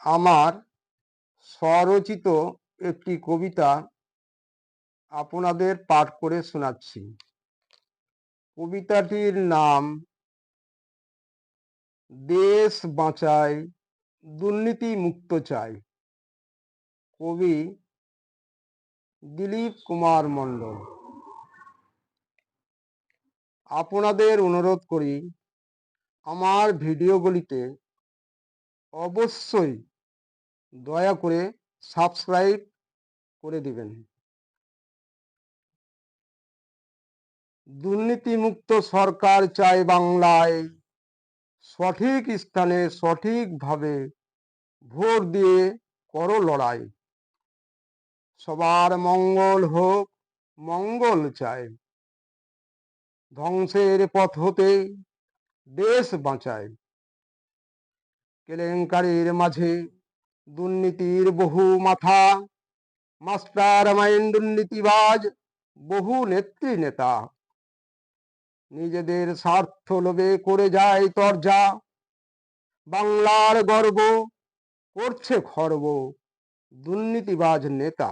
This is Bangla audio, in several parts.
আমার স্বরচিত একটি কবিতা আপনাদের পাঠ করে শোনাচ্ছি। কবিতাটির নাম দেশ বাঁচাই, দুর্নীতি মুক্ত চাই। কবি দিলীপ কুমার মণ্ডল। আপনাদের অনুরোধ করি আমার ভিডিওগুলিতে অবশ্যই দয়া করে সাবস্ক্রাইব করে দিবেন। দুর্নীতিমুক্ত সরকার চাই বাংলায়, সঠিক স্থানে সঠিকভাবে ভোট দিয়ে করো লড়াই। সবার মঙ্গল হোক, মঙ্গল চাই। ধ্বংসের পথ হতে দেশ বাঁচায়। কেলেঙ্কারির মাঝে দুর্নীতির বহু মাথা, মাস্টার মাইন্ড দুর্নীতিবাজ বহু নেত্রী নেতা। নিজেদের স্বার্থ লোভে করে যায় তরজা, বাংলার গর্ব করছে খর্ব দুর্নীতিবাজ নেতা।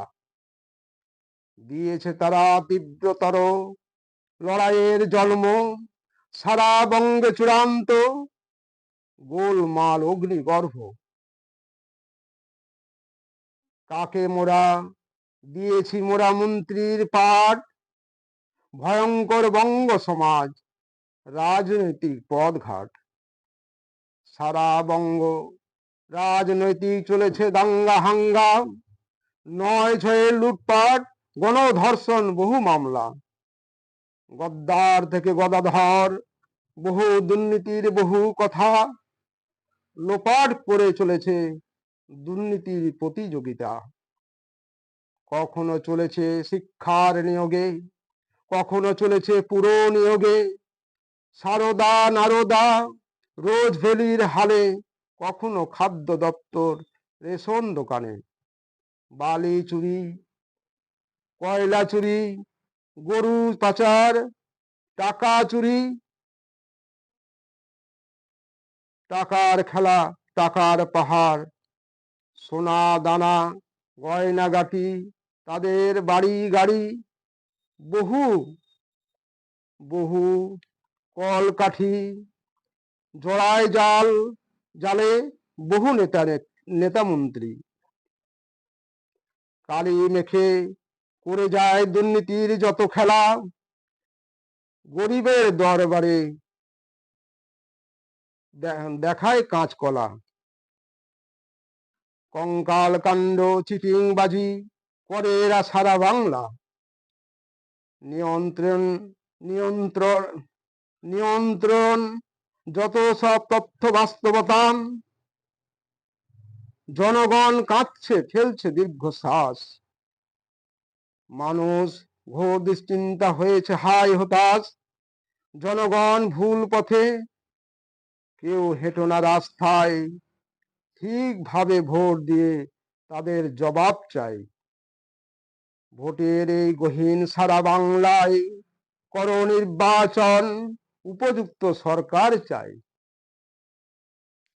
দিয়েছে তারা তীব্রতর লড়াইয়ের জন্ম, সারা বঙ্গে চূড়ান্ত গোলমাল অগ্নিগর্ভ। কাকে মোরা দিয়েছি মোরা মন্ত্রীর পাঠ, ভয়ঙ্কর বঙ্গ সমাজ রাজনৈতিক পদঘাট। সারা বঙ্গ রাজনৈতিক চলেছে দাঙ্গা হাঙ্গাম, ৯/৬ লুটপাট গণধর্ষণ বহু মামলা। গদ্দার থেকে গদাধর বহু দুর্নীতির বহু কথা, লোপাট করে চলেছে দুর্নীতির প্রতিযোগিতা। কখনো চলেছে শিক্ষার নিয়োগে, কখনো চলেছে পুরো নিয়োগে। সারদা নারদা রোজ ভেলির হালে, কখনো খাদ্য দপ্তর রেশন দোকানে। বালি চুরি, কয়লা চুরি, গরু পাচার, টাকা চুরি, টাকার খেলা, টাকার পাহাড়। সোনা দানা গয়নাগাটি, তাদের বাড়ি গাড়ি। বহু বহু কলকাঠি, জড়ায় জালে বহু নেতা মন্ত্রী। কালি মেখে করে যায় দুর্নীতির যত খেলা, গরিবের দরবারে দেখায় কাঁচকলা। কঙ্কাল কাণ্ড চিটিংবাজি করে এরা সারা বাংলা। নিয়ন্ত্রণ নিয়ন্ত্রণ নিয়ন্ত্রণ যত সব তথ্য বাস্তবতা, জনগণ কাঁদছে ফেলছে দীর্ঘশ্বাস। মানুষ ঘোর দুশ্চিন্তা হয়েছে হায় হতাশ। জনগণ ভুল পথে, কেউ হেঁটো না রাস্তায়। ঠিকভাবে ভোট দিয়ে তাদের জবাব চাই। ভোটের এই গহীন সারা বাংলায় করো নির্বাচন, উপযুক্ত সরকার চাই।